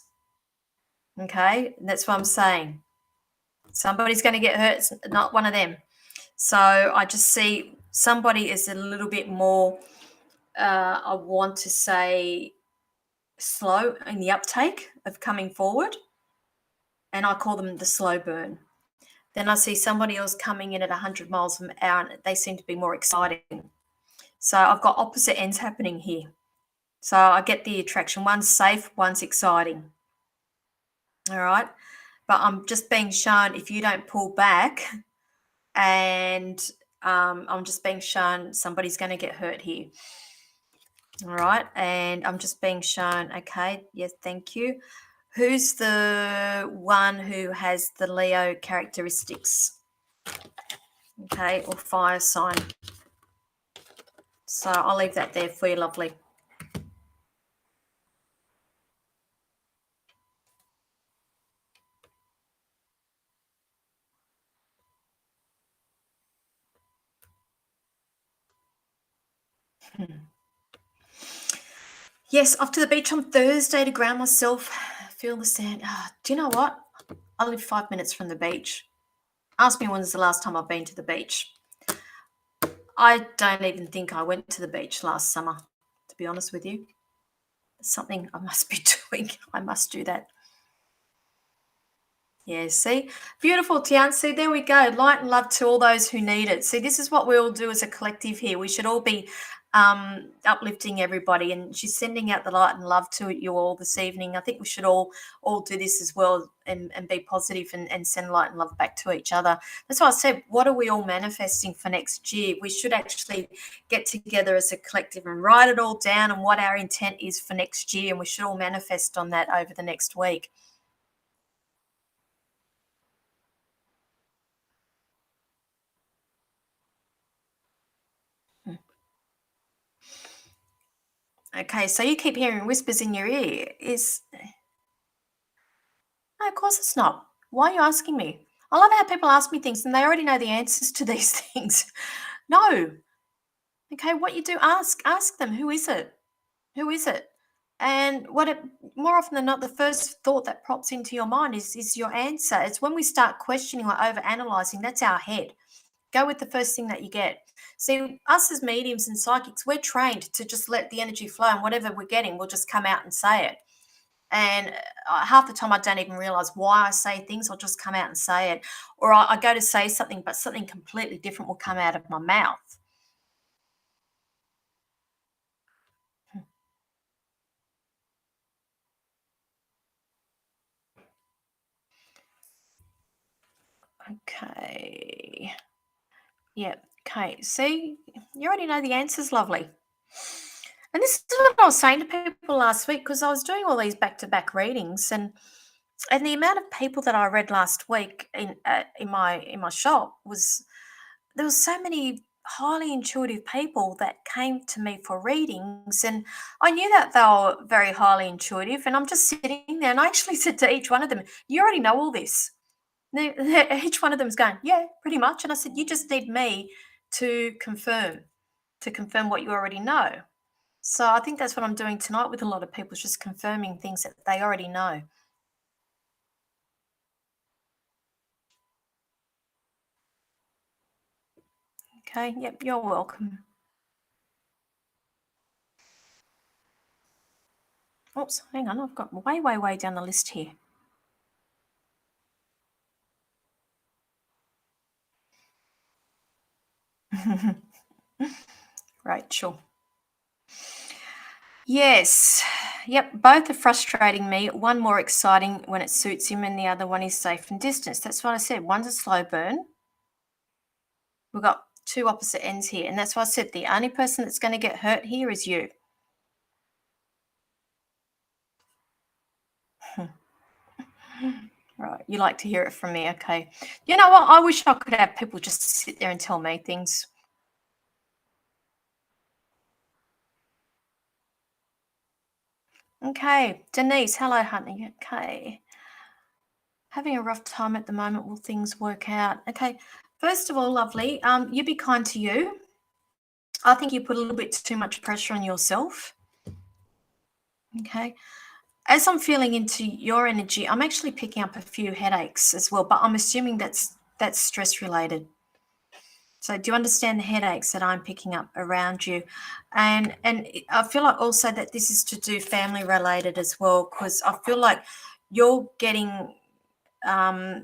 Okay, that's what I'm saying. Somebody's going to get hurt. It's not one of them. So I just see somebody is a little bit more, I want to say, slow in the uptake of coming forward, and I call them the slow burn. Then I see somebody else coming in at 100 miles an hour, and they seem to be more exciting. So I've got opposite ends happening here. So I get the attraction. One's safe, one's exciting. All right. But I'm just being shown if you don't pull back, and I'm just being shown somebody's going to get hurt here. All right. And I'm just being shown, okay, yes, thank you. Who's the one who has the Leo characteristics? Okay, or fire sign. So I'll leave that there for you, lovely. Yes, off to the beach on Thursday to ground myself, feel the sand. Do you know what? I live 5 minutes from the beach. Ask me when's the last time I've been to the beach. I don't even think I went to the beach last summer, to be honest with you. It's something I must be doing. I must do that. Yeah, see? Beautiful, Tian. See, there we go. Light and love to all those who need it. See, this is what we all do as a collective here. We should all be uplifting everybody, and she's sending out the light and love to you all this evening. I think we should all do this as well, and be positive, and send light and love back to each other. That's why I said, what are we all manifesting for next year? We should actually get together as a collective and write it all down and what our intent is for next year, and we should all manifest on that over the next week. Okay, so you keep hearing whispers in your ear. No, of course it's not. Why are you asking me? I love how people ask me things and they already know the answers to these things. No. Okay, what you do, ask them, who is it? Who is it? And more often than not, the first thought that pops into your mind is your answer. It's when we start questioning or over analyzing, that's our head. Go with the first thing that you get. See, us as mediums and psychics, we're trained to just let the energy flow, and whatever we're getting, we'll just come out and say it. And half the time, I don't even realize why I say things. I'll just come out and say it. Or I go to say something, but something completely different will come out of my mouth. Okay. Yeah. Okay. See, you already know the answers, lovely. And this is what I was saying to people last week, because I was doing all these back-to-back readings, and the amount of people that I read last week in my shop was, there was so many highly intuitive people that came to me for readings, and I knew that they were very highly intuitive, and I'm just sitting there, and I actually said to each one of them, you already know all this. Each one of them is going, yeah, pretty much. And I said, you just need me to confirm what you already know. So I think that's what I'm doing tonight with a lot of people, is just confirming things that they already know. Okay, yep, you're welcome. Oops, hang on, I've got way, way, way down the list here. Rachel. Yes. Yep, both are frustrating me. One more exciting when it suits him, and the other one is safe and distance. That's what I said. One's a slow burn. We've got two opposite ends here. And that's why I said the only person that's going to get hurt here is you. Right. You like to hear it from me. Okay. You know what? I wish I could have people just sit there and tell me things. Okay. Denise. Hello, honey. Okay. Having a rough time at the moment. Will things work out? Okay. First of all, lovely. You be kind to you. I think you put a little bit too much pressure on yourself. Okay. As I'm feeling into your energy, I'm actually picking up a few headaches as well, but I'm assuming that's stress related. So do you understand the headaches that I'm picking up around you? And I feel like also that this is to do family related as well, because I feel like you're getting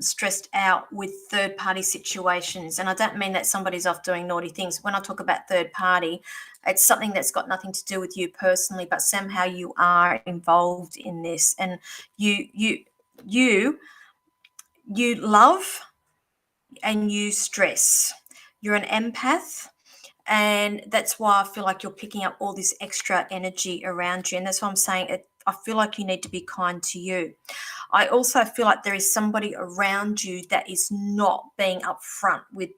stressed out with third party situations. And I don't mean that somebody's off doing naughty things. When I talk about third party, it's something that's got nothing to do with you personally, but somehow you are involved in this. And you you you you love and you stress. You're an empath, and that's why I feel like you're picking up all this extra energy around you. And that's why I'm saying it. I feel like you need to be kind to you. I also feel like there is somebody around you that is not being upfront with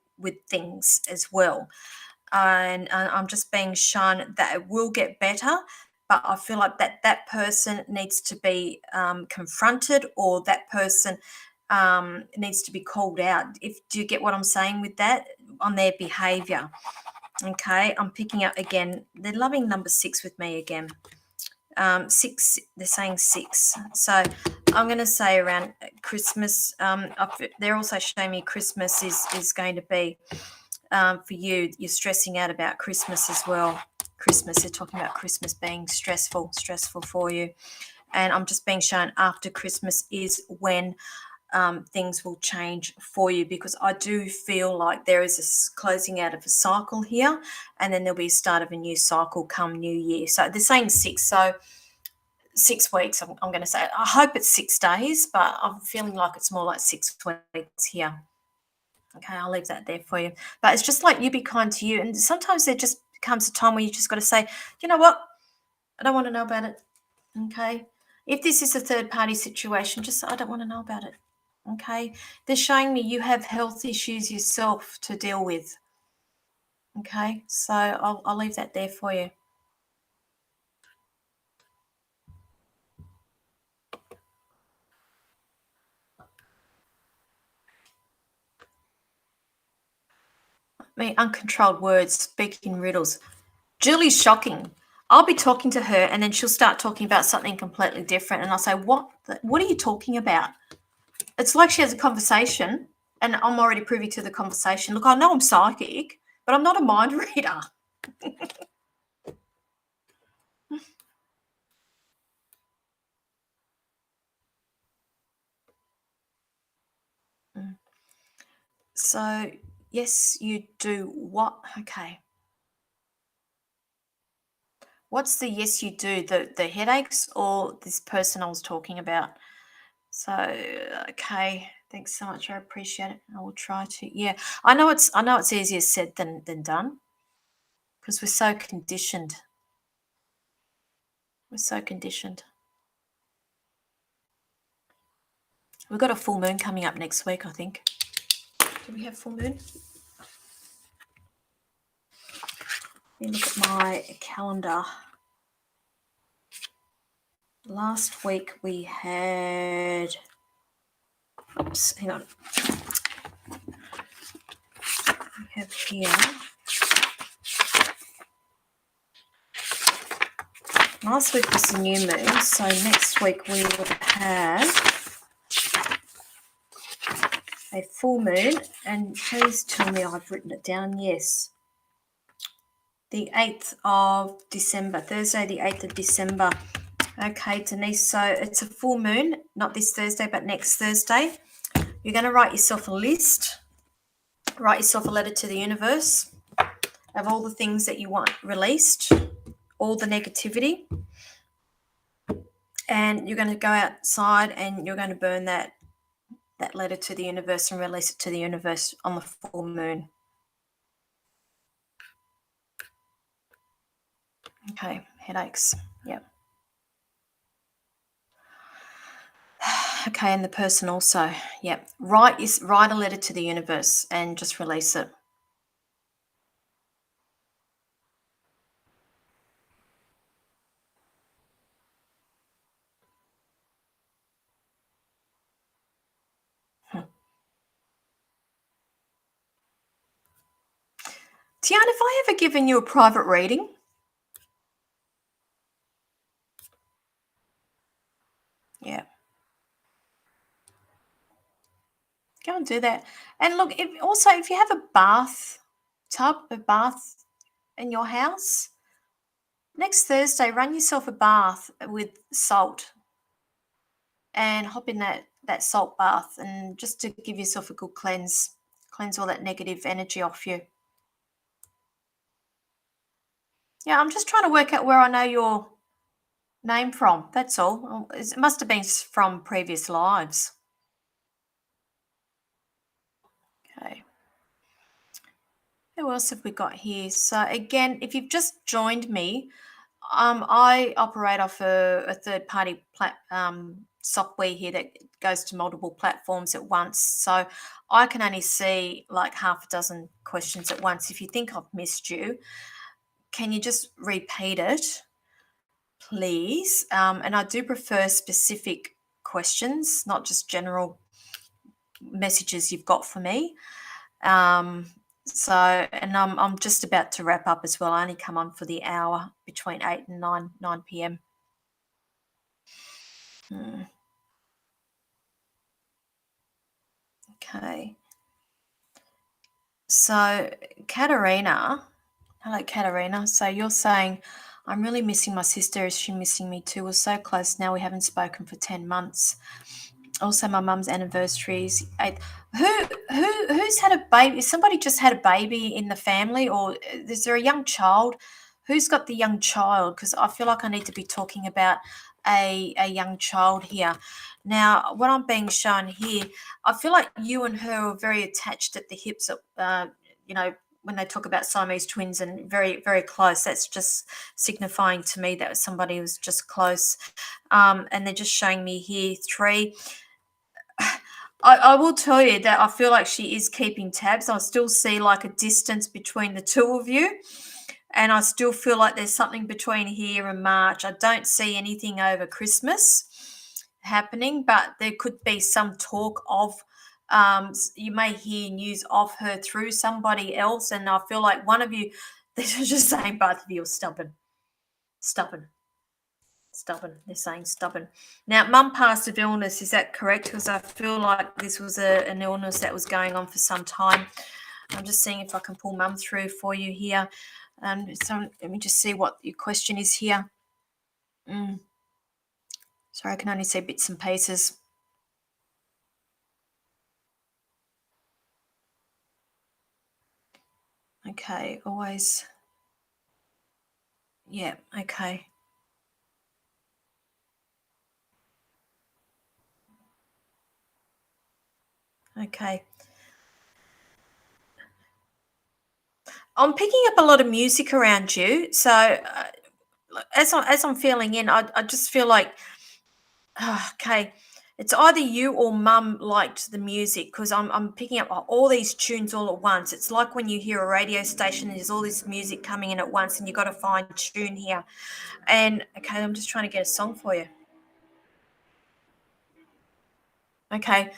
things as well. And I'm just being shown that it will get better, but I feel like that person needs to be confronted, or that person needs to be called out. If do you get what I'm saying with that on their behavior? Okay, I'm picking up again. They're loving number 6 with me again. 6, they're saying 6. So I'm going to say around Christmas. They're also showing me Christmas is going to be for you. You're stressing out about Christmas as well. Christmas, they're talking about Christmas being stressful for you. And I'm just being shown after Christmas is when things will change for you, because I do feel like there is a closing out of a cycle here, and then there'll be a start of a new cycle come New Year. So they're saying 6, so 6 weeks. I'm going to say. I hope it's 6 days, but I'm feeling like it's more like 6 weeks here. Okay, I'll leave that there for you. But it's just like you be kind to you, and sometimes there just comes a time where you just got to say, you know what, I don't want to know about it. Okay, if this is a third party situation, just I don't want to know about it. Okay, they're showing me you have health issues yourself to deal with. Okay, so I'll leave that there for you. I mean, uncontrolled words, speaking riddles. Julie's shocking. I'll be talking to her, and then she'll start talking about something completely different, and I'll say, what are you talking about? It's like she has a conversation, and I'm already privy to the conversation. Look, I know I'm psychic, but I'm not a mind reader. Mm. So, yes, you do what? Okay. What's the yes you do? The headaches or this person I was talking about? So, okay. Thanks so much. I appreciate it. I will try to. Yeah. I know it's easier said than done, because we're so conditioned. We're so conditioned. We've got a full moon coming up next week, I think. Do we have full moon? Let me look at my calendar. Last week we had. Oops, hang on. We have here. Last week was the new moon, so next week we would have a full moon. And please tell me I've written it down. Yes. The 8th of December, Thursday, the 8th of December. Okay, Denise, so it's a full moon, not this Thursday, but next Thursday. You're going to write yourself a list, write yourself a letter to the universe of all the things that you want released, all the negativity, and you're going to go outside and you're going to burn that letter to the universe and release it to the universe on the full moon. Okay, headaches. Yep. Okay, and the person also. Yep. Write a letter to the universe and just release it. Tiana, have I ever given you a private reading? Yeah. Go and do that. And look, if you have a bath tub, a bath in your house? Next Thursday, run yourself a bath with salt and hop in that salt bath, and just to give yourself a good cleanse all that negative energy off you. Yeah, I'm just trying to work out where I know your name from. That's all. It must have been from previous lives. Okay. Who else have we got here? So again, if you've just joined me, I operate off a third-party software here that goes to multiple platforms at once. So I can only see like half a dozen questions at once. If you think I've missed you, can you just repeat it, please? And I do prefer specific questions, not just general messages you've got for me. Um, so, and I'm just about to wrap up as well. I only come on for the hour between 8 and 9 p.m. Okay. So, Katerina, hello, Katerina. So you're saying, I'm really missing my sister. Is she missing me too? We're so close now. We haven't spoken for 10 months. Also, my mum's anniversary is 8th. Who's had a baby? Somebody just had a baby in the family, or is there a young child? Who's got the young child? Because I feel like I need to be talking about a young child here. Now, what I'm being shown here, I feel like you and her are very attached at the hips. You know, when they talk about Siamese twins and very, very close, that's just signifying to me that somebody was just close. And they're just showing me here 3. I will tell you that I feel like she is keeping tabs. I still see like a distance between the two of you. And I still feel like there's something between here and March. I don't see anything over Christmas happening, but there could be some talk of, you may hear news of her through somebody else. And I feel like one of you, they're just saying both of you are stubborn. Stubborn. They're saying stubborn. Now, mum passed of illness, is that correct? Because I feel like this was an illness that was going on for some time. I'm just seeing if I can pull mum through for you here. So let me just see what your question is here. Sorry, I can only see bits and pieces. Okay, always. Yeah, okay. Okay. I'm picking up a lot of music around you. So as I'm feeling in, I just feel like, okay, it's either you or mum liked the music, because I'm picking up all these tunes all at once. It's like when you hear a radio station and there's all this music coming in at once, and you've got to find tune here. And okay, I'm just trying to get a song for you. Okay.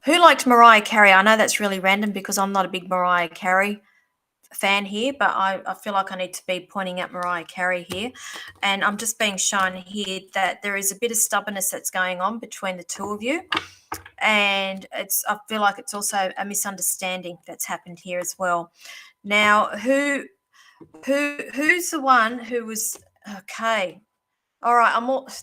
Who liked Mariah Carey? I know that's really random because I'm not a big Mariah Carey fan here, but I feel like I need to be pointing out Mariah Carey here. And I'm just being shown here that there is a bit of stubbornness that's going on between the two of you. And I feel like it's also a misunderstanding that's happened here as well. Now, who's the one who was okay? All right,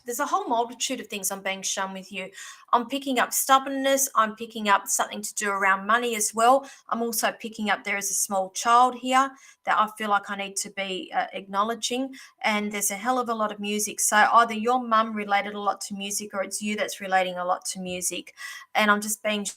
there's a whole multitude of things I'm being shown with you. I'm picking up stubbornness. I'm picking up something to do around money as well. I'm also picking up there is a small child here that I feel like I need to be acknowledging. And there's a hell of a lot of music. So either your mum related a lot to music, or it's you that's relating a lot to music. And I'm just being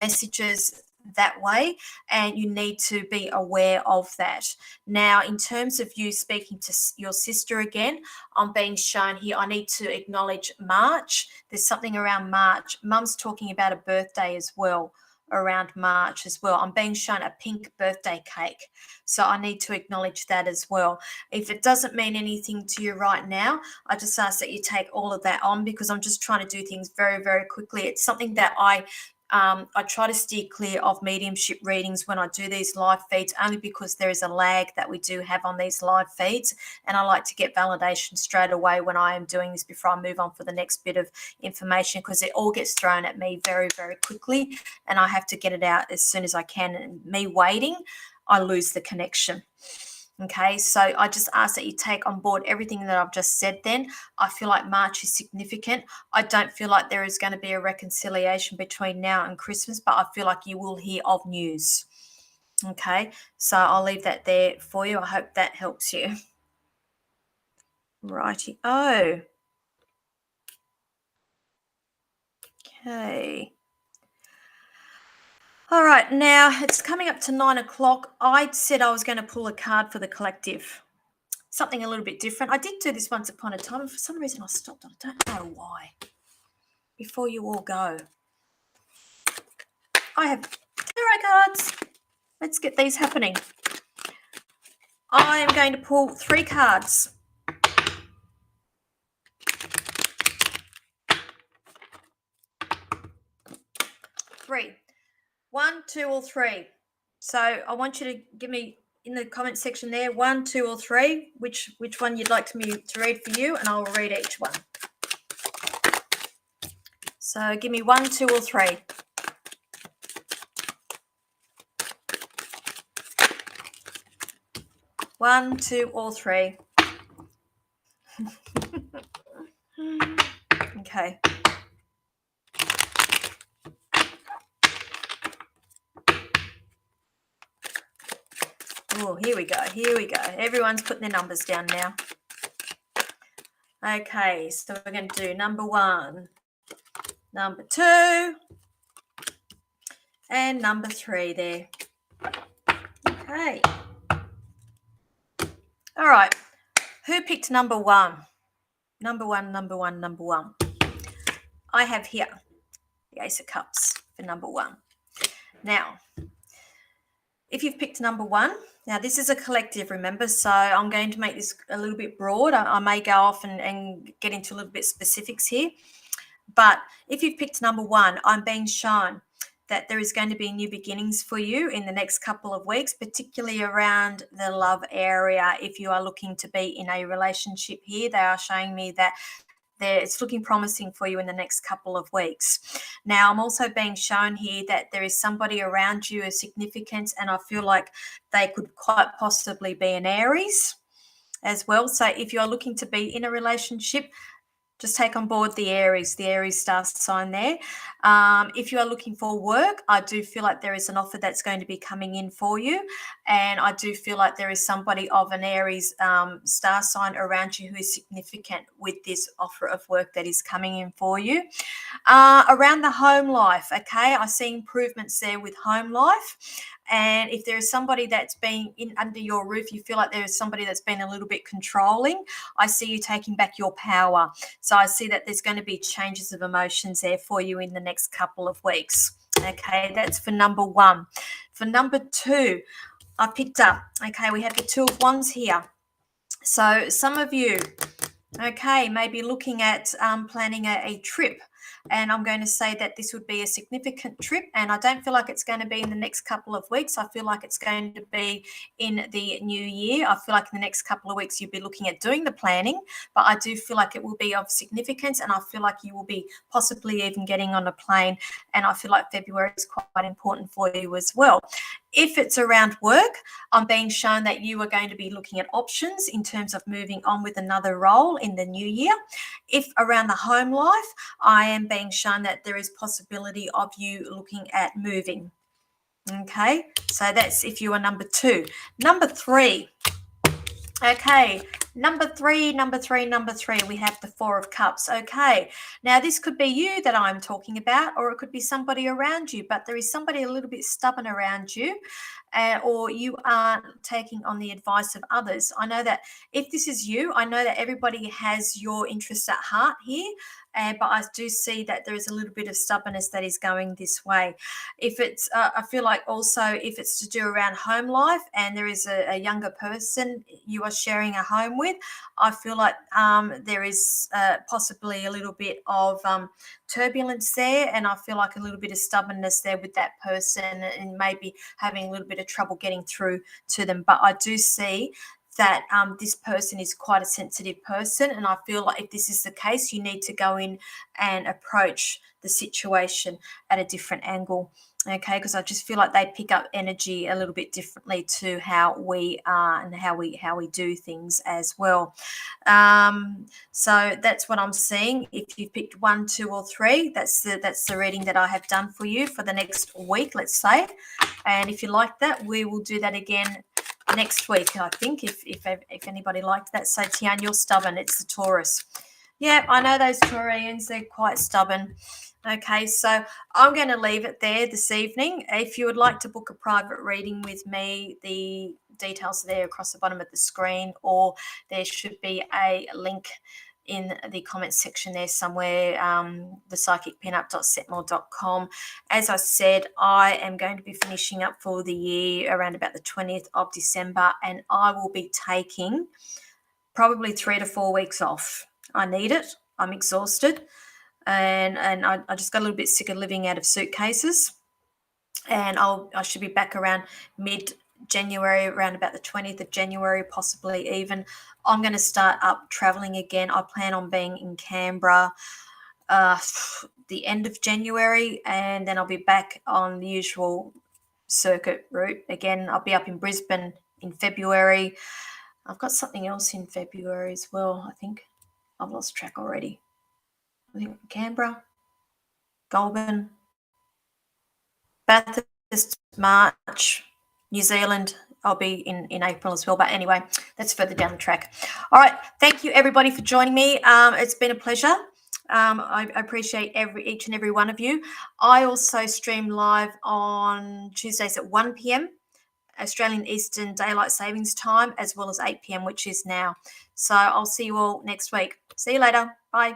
messages that way, and you need to be aware of that. Now, in terms of you speaking to your sister again, I'm being shown here I need to acknowledge March. There's something around March. Mum's talking about a birthday as well around March as well. I'm being shown a pink birthday cake, so I need to acknowledge that as well. If it doesn't mean anything to you right now, I just ask that you take all of that on, because I'm just trying to do things very, very quickly. It's something that I I try to steer clear of mediumship readings when I do these live feeds, only because there is a lag that we do have on these live feeds. And I like to get validation straight away when I am doing this before I move on for the next bit of information, because it all gets thrown at me very, very quickly. And I have to get it out as soon as I can. And me waiting, I lose the connection. Okay, so I just ask that you take on board everything that I've just said then. I feel like March is significant. I don't feel like there is going to be a reconciliation between now and Christmas, but I feel like you will hear of news. Okay, so I'll leave that there for you. I hope that helps you. Righty. Oh. Okay. All right, now it's coming up to 9 o'clock. I said I was going to pull a card for the collective. Something a little bit different. I did do this once upon a time, and for some reason I stopped. I don't know why. Before you all go, I have tarot cards. Let's get these happening. I am going to pull 3 cards. Three. 1, 2, or 3. So I want you to give me in the comment section there 1, 2, or 3, which one you'd like me to read for you, and I will read each one. So give me 1, 2, or 3. One, 2, or 3. Okay. Oh, here we go. Here we go. Everyone's putting their numbers down now. Okay, so we're going to do number 1, number 2, and number 3 there. Okay. All right. Who picked number 1? Number 1, number 1, number 1. I have here the Ace of Cups for number 1. Now, if you've picked number 1, now this is a collective, remember, so I'm going to make this a little bit broad. I may go off and get into a little bit specifics here. But if you've picked number 1, I'm being shown that there is going to be new beginnings for you in the next couple of weeks, particularly around the love area. If you are looking to be in a relationship here, they are showing me that it's looking promising for you in the next couple of weeks. Now, I'm also being shown here that there is somebody around you of significance, and I feel like they could quite possibly be an Aries as well. So if you're looking to be in a relationship, just take on board the Aries star sign there. If you are looking for work, I do feel like there is an offer that's going to be coming in for you. And I do feel like there is somebody of an Aries star sign around you who is significant with this offer of work that is coming in for you. Around the home life, okay, I see improvements there with home life. And if there is somebody that's been in under your roof, you feel like there is somebody that's been a little bit controlling, I see you taking back your power. So I see that there's going to be changes of emotions there for you in the next couple of weeks. Okay, that's for number 1. For number 2, I picked up, okay, we have the 2 of Wands here. So some of you, okay, may be looking at planning a trip. And I'm going to say that this would be a significant trip, and I don't feel like it's going to be in the next couple of weeks. I feel like it's going to be in the new year. I feel like in the next couple of weeks you'll be looking at doing the planning, but I do feel like it will be of significance, and I feel like you will be possibly even getting on a plane, and I feel like February is quite important for you as well. If it's around work, I'm being shown that you are going to be looking at options in terms of moving on with another role in the new year. If around the home life, I am being shown that there is possibility of you looking at moving. Okay, so that's if you are number 2. Number 3. Okay, number 3, we have the 4 of Cups. Okay, now this could be you that I'm talking about, or it could be somebody around you, but there is somebody a little bit stubborn around you, or you aren't taking on the advice of others. I know that if this is you, I know that everybody has your interests at heart here, but I do see that there is a little bit of stubbornness that is going this way. If it's, I feel like also if it's to do around home life and there is a younger person you are sharing a home with, with. I feel like there is possibly a little bit of turbulence there, and I feel like a little bit of stubbornness there with that person, and maybe having a little bit of trouble getting through to them. But I do see that this person is quite a sensitive person, and I feel like if this is the case, you need to go in and approach the situation at a different angle. Okay, because I just feel like they pick up energy a little bit differently to how we are and how we do things as well. So that's what I'm seeing. If you've picked 1, 2, or 3, that's the reading that I have done for you for the next week, let's say. And if you like that, we will do that again next week, I think, if anybody liked that. So Tian, you're stubborn. It's the Taurus. Yeah, I know those Taurians, they're quite stubborn. Okay, so I'm going to leave it there this evening. If you would like to book a private reading with me, the details are there across the bottom of the screen, or there should be a link in the comments section there somewhere, thepsychicpinup.setmore.com. As I said, I am going to be finishing up for the year around about the 20th of December, and I will be taking probably 3 to 4 weeks off. I need it. I'm exhausted. And I just got a little bit sick of living out of suitcases. And I should be back around mid-January, around about the 20th of January, possibly even. I'm going to start up traveling again. I plan on being in Canberra the end of January, and then I'll be back on the usual circuit route again. I'll be up in Brisbane in February. I've got something else in February as well, I think. I've lost track already. I think Canberra, Goulburn, Bathurst, March, New Zealand. I'll be in April as well. But anyway, that's further down the track. All right. Thank you, everybody, for joining me. It's been a pleasure. I appreciate each and every one of you. I also stream live on Tuesdays at 1 p.m. Australian Eastern Daylight Savings Time, as well as 8 p.m., which is now. So I'll see you all next week. See you later. Bye.